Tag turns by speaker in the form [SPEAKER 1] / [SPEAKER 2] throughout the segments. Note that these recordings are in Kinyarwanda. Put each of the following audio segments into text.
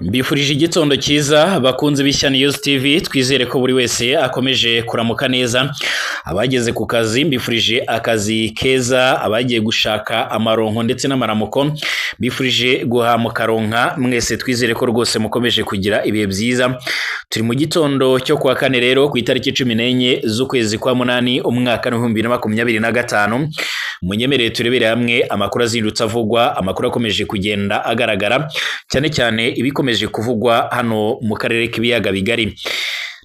[SPEAKER 1] Mbifurije igitondo cyiza bakunze b'Ishya News TV, twizere ko buri wese akomeje kuramuka neza. Abageze ku kazi mbifurije akazi keza, abagiye gushaka amaronko ndetse n'amaramuko mbifurije guhamuka ronka, mwese twizere ko rwose mukomeje kugira ibihe byiza. Turi mu gitondo cyo kuwa kane rero ku itariki 14 z'ukwezi kwa munani umwaka 2025. Munyemerere turebere hamwe amakuru azindutse avugwa, amakuru akomeje kugenda agaragara cyane cyane ibikomeje kuvugwa hano mu karere k'ibiyaga bigari.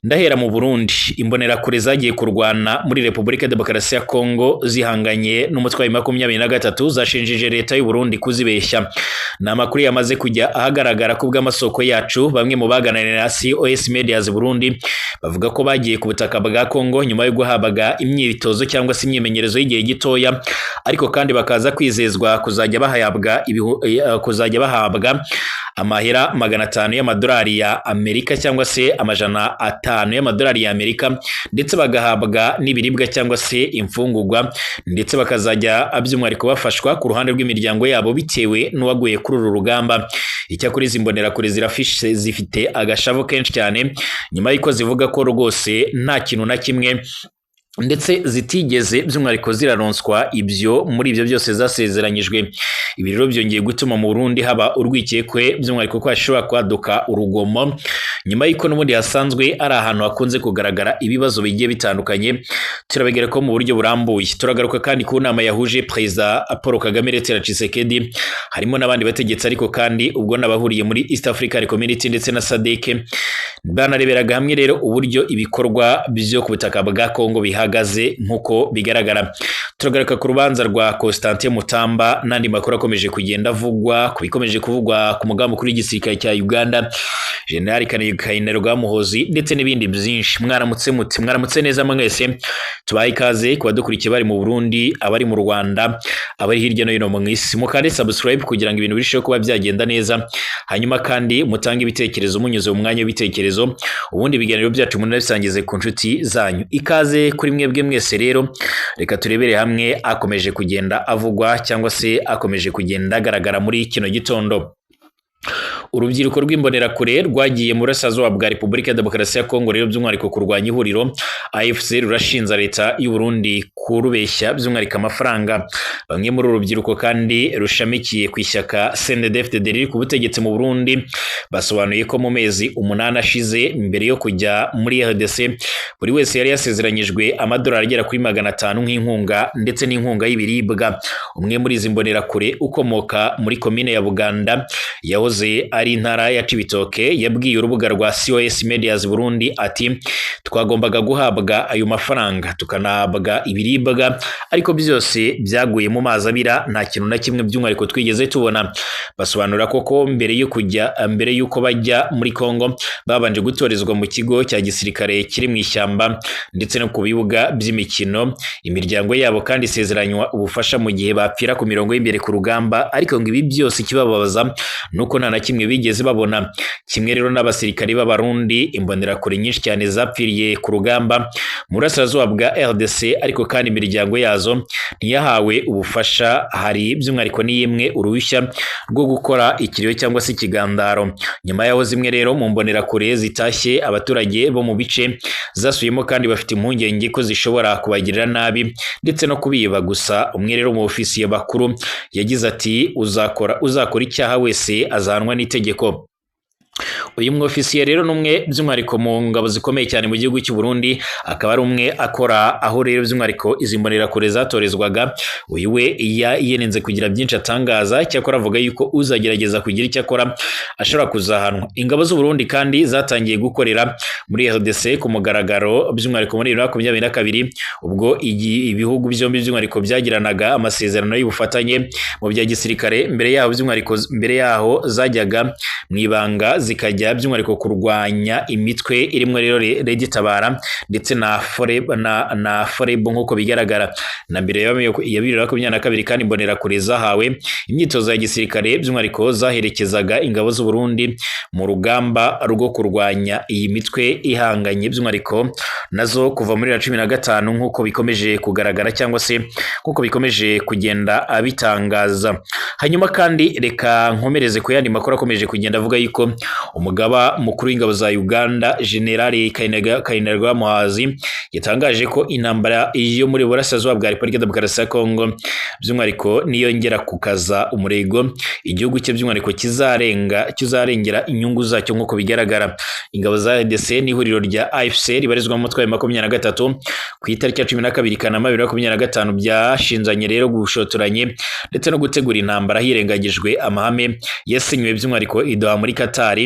[SPEAKER 1] Ndahera mu Burundi, imbonerakure zagiye kurwana muri Repubulika Demokarasi ya Kongo zihanganye n'umutwe wa 23 zashinjije leta y'u Burundi kuzibeshya. Ni amakuru yamaze kujya ahagaragara ku bw'amasoko yacu, bamwe mu baganira na COS Medias Burundi bavuga ko bagiye ku butaka bwa Kongo nyuma yo guhabwa imyitozo cyangwa se imyimenyerezo y'igihe gitoya, ariko kandi bakaza kwizezwa kuzajya bahabwa amahera 500 y'amadolari ya Amerika cyangwa se amajana 5 y'amadolari ya Amerika, ndetse bagahabwa n'ibiribwa cyangwa se imfungurwa, ndetse bakazajya by'umwihariko bafashwa ku ruhande rw'imiryango yabo bitewe n'uwaguye kuri uru rugamba. Icyakora izi mbonerakure zirafishe zifite agashavu kenshi cyane nyuma y'uko zivuga ko rwose nta kintu na kimwe ndetse zitigeze by'umwihariko ziraronswa ibyo muri ibyo byose zasezeranyijwe. Ibi rero byongeye gutuma mu Burundi haba urwikekwe by'umwihariko ko hashobora kwaduka urugomo, nyuma y'uko n'ubundi hasanzwe ari ahantu hakunze kugaragara ibibazo bigiye bitandukanye. Turabegera ko mu buryo burambuye. Turagaruka kandi ku nama yahuje Perezida Paul Kagame ndetse na Tshisekedi, harimo n'abandi bategetsi, ariko kandi ubwo nabahuriye muri East African Community ndetse na SADC. Banareberaga hamwe rero uburyo ibikorwa byo ku butaka bwa Kongo bihagaze nk'uko bigaragara. Turagaruka ku rubanza rwa Constantin Mutamba n'andi makuru akomeje kugenda avugwa ku bikomeje kuvugwa ku mugambi kuri igisirikare cya Uganda, General Kayinero Muhozi ndetse n'ibindi byinshi. Mwaramutse neza mwese, tubaye ikaze ku badukurikiye bari mu Burundi, abari mu Rwanda, abari hirya no hino mu isi. Mukande subscribe kugira ngo ibintu birusheho kuba byagenda neza, hanyuma kandi mutange ibitekerezo munyuze mu mwanya w'ibitekerezo, ubundi ibiganiro byacu munabisangize ku nshuti zanyu. Ikaze kuri mwebwe mwese rero, reka turebere hamwe akomeje kugenda avugwa cyangwa se akomeje kugenda agaragara muri kino gitondo. Urubyiruko rw'imbonerakure rwagiye mu burasirazuba bwa Repubulika ya Demokarasi ya Kongo rero by'umwihariko kurwanya ihuriro AFC rurashinja leta y'u Burundi kurubeshya by'umwihariko amafaranga. Bamwe muri urubyiruko kandi rushamikiye ku ishyaka CNDD-FDD riri ku butegetsi mu Burundi basobanuye ko mu mezi 8 ashize mbere yo kujya muri RDC buri wese yari yasezeranyijwe amadolari agera kuri 500 nk'inkunga ndetse n'inkunga y'ibiribwa. Umwe muri izi mbonerakure ukomoka muri komine ya Buganda yahoze ari intara ya Cibitoke yabwiye urubuga rwa COS Medias Burundi ati twagombaga guhabwa ayo mafaranga tukanahabwa ibiribwa, ariko byose byaguye mu mazi abira, nta kintu na kimwe by'umwihariko twigeze tubona. Basobanura ko mbere yuko bajya muri Kongo babanje gutorezwa mu kigo cya gisirikare kiri mu ishyamba ndetse no ku bibuga by'imikino. Imiryango yabo kandi isezeranywa ubufasha mu gihe bapfira ku mirongo y'imbere ku rugamba, ariko ngo ibi byose kibababaza nuko nta na kimwe bigeze babona. Kimwe rero n'abasirikari b'Abarundi, imbonerakure nyinshi cyane zapfiriye ku rugamba mu burasirazuba bwa RDC, ariko kandi imiryango yazo ntiyahawe ubufasha. Hari by'umwihariko n'imwe uruhushya rwo gukora ikiriyo cyangwa se ikigandaro. Nyuma yaho zimwe rero mu mbonerakure zitashye abaturage bo mu bice zasuyemo kandi bafite impungenge ko zishobora kubagirira nabi ndetse no kubiba. Gusa umwe rero mu ofisiye bakuru yagize ati uzakora icyaha wese azahanwa n'itegeko. Uyu mwofisiye rero numwe by'umwihariko mu ngabo zikomeye cyane mu gihugu cy'u Burundi, akaba ari umwe akora aho rero by'umwihariko izi mbonerakure zatorezwaga. Uyu we yenenze kugira byinshi atangaza, cyakora avuga yuko uzagerageza kugira icyo akora ashobora kuzahanwa. Ingabo z'u Burundi kandi zatangiye gukorera muri RDC ku mugaragaro by'umwihariko muri 2022 ubwo ibihugu byombi by'umwihariko byagiranaga amasezerano y'ubufatanye mu bya gisirikare. Mbere yaho zajyaga mu ibanga zikajya by'umwihariko kurwanya imitwe irimo rero Red Tabara ndetse na Foreb nk'uko bigaragara. Na mbere ya 2022 kandi Imbonerakure zahawe imyitozo ya gisirikare by'umwihariko zaherekezaga ingabo z'u Burundi mu rugamba rwo kurwanya iyi mitwe ihanganye by'umwihariko nazo kuva muri 2015 nk'uko bikomeje kugaragara cyangwa se nk'uko bikomeje kugenda abitangaza. Hanyuma kandi reka nkomereze ku yandi makuru akomeje kugenda avuga yuko umugaba mukuru w'ingabo za Uganda General Kainerugaba Muhoozi yatangaje ko intambara yo muri burasirazuba bwa Repubulika Demokarasi ya Kongo by'umwihariko niyongera kukaza umurego igihugu cye by'umwihariko kizarengera inyungu zacyo nk'uko bigaragara. Ingabo za RDC n'ihuriro rya AFC ribarizwa mu mutwe wa 23 ku itariki ya 12 Kanama 2025 byashinzanye rero gushotoranye ndetse no gutegura intambara hirengagijwe amahame yasinywe by'umwihariko i Doha muri Qatar.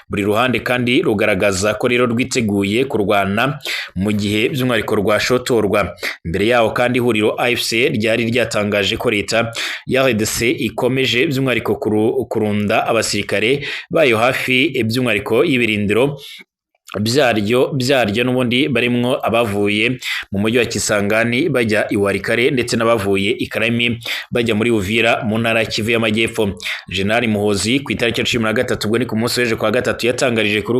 [SPEAKER 1] Buri ruhande kandi rugaragaza ko rero rwiteguye kurwana mu gihe by'umwihariko rwashotorwa. Mbere yaho kandi ihuriro AFC ryari ryatangaje ko leta ya RDC ikomeje by'umwihariko kurunda abasirikare bayo hafi by'umwihariko y'ibirindiro byaryo n'ubundi barimwo abavuye mu mujyi wa Kisangani bajya i Walikale ndetse n'abavuye i Karemi bajya muri Uvira mu ntara ya Kivu y'Amajyepfo. General Muhoozi ku itariki ya 13 ubwo ni ku munsi w'ejo kwa gatatu yatangarije ku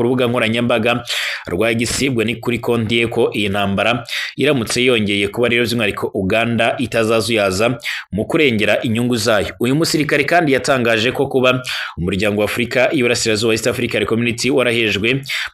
[SPEAKER 1] rubuga nkoranyambaga rwa Gisibwe ni kuri konti ye ko iyi ntambara iramutse yongeye kuba rero by'umwihariko Uganda itazazuyaza mu kurengera inyungu zayo. Uyu musirikare kandi yatangaje ko kuba umuryango wa Afurika y'Iburasirazuba East African Community warahe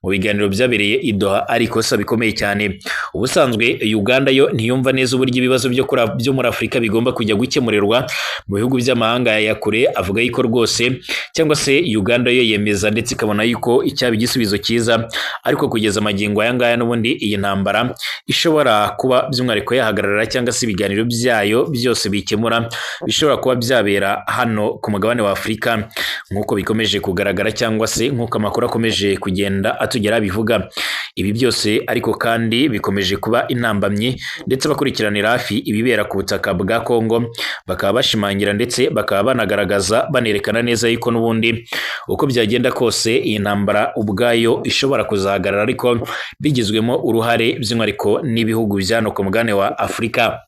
[SPEAKER 1] mu biganiro byabereye i Doha ari ikosa bikomeye cyane. Ubusanzwe Uganda yo ntiyumva neza uburyo ibibazo byo muri Afurika bigomba kujya gukemurirwa mu bihugu by'amahanga ya kure. Avuga yuko rwose cyangwa se Uganda yo yemeza ndetse ikabona yuko icyaba igisubizo cyiza, ariko kugeza amagingo aya ngaya n'ubundi iyi ntambara ishobora kuba by'umwihariko yahagarara cyangwa se ibiganiro byayo byose bikemura bishobora kuba byabera hano ku mugabane wa Afurika nk'uko bikomeje kugaragara cyangwa se nk'uko amakuru akomeje kugenda atugera bivuga. Ibi byose ariko kandi bikomeje kuba intambamyi ndetse bakurikiranira hafi ibibera ku butaka bwa Kongo, bakaba bashimangira ndetse bakaba banagaragaza banerekana neza yuko n'ubundi uko byagenda kose iyi ntambara ubwayo ishobora kuzahagarara ariko bigizwemo uruhare by'umwihariko n'ibihugu byano ku mugabane wa Afurika.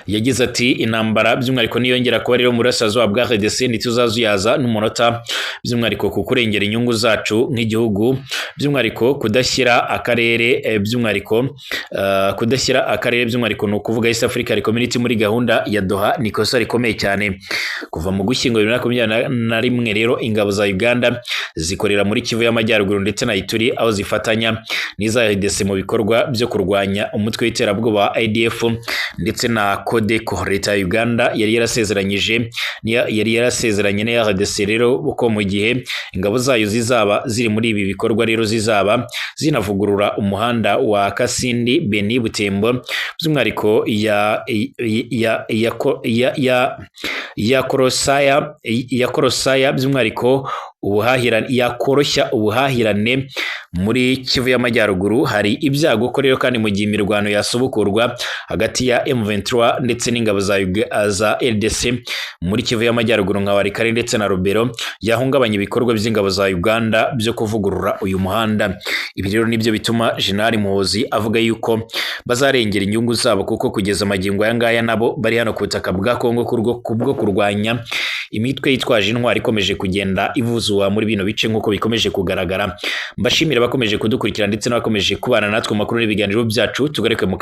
[SPEAKER 1] Yagize ati intambara by'umwihariko niyongera kuba rero mu burasirazuba bwa RDC ntituzazuyaza n'umunota by'umwihariko ku kurengera inyungu zacu nk'igihugu, by'umwihariko kudashyira akarere by'umwihariko ni ukuvuga East African Community muri gahunda ya Doha ni ikosa rikomeye cyane. Kuva mu Gushyingo 2021 rero ingabo za Uganda zikorera muri Kivu y'Amajyaruguru ndetse na Ituri aho zifatanya n'iza RDC mu bikorwa byo kurwanya umutwe w'iterabwoba wa IDF ndetse na Codeco. Leta ya Uganda yari yarasezeranye na RDC rero uko mu gihe ingabo zayo zizaba ziri muri ibi bikorwa rero zizaba zinavugurura umuhanda wa Kasindi Beni Butembo by'umwihariko ya Korosaya by'umwihariko yakoroshya ubuhahirane muri Kivu y'Amajyaruguru. Hari ibyago ko rero kandi mu gihe imirwano yasubukurwa hagati ya M23 ndetse n'ingabo za RDC muri Kivu y'Amajyaruguru nka Walikale ndetse na Rubero yahungabanya ibikorwa by'ingabo za Uganda byo kuvugurura uyu muhanda. Ibi rero nibyo bituma General Muhoozi avuga yuko bazarengera inyungu zabo kuko kugeza amagingo aya ngaya nabo bari hano ku butaka bwa Kongo kubwo kurwanya imitwe yitwaje intwari ikomeje kugenda ivuzwa muri bino bice nk'uko bikomeje kugaragara. Mbashimira bakomeje kudukurikira ndetse n'abakomeje kubana natwe mu makuru n'ibiganiro byacu. Tugaruke mu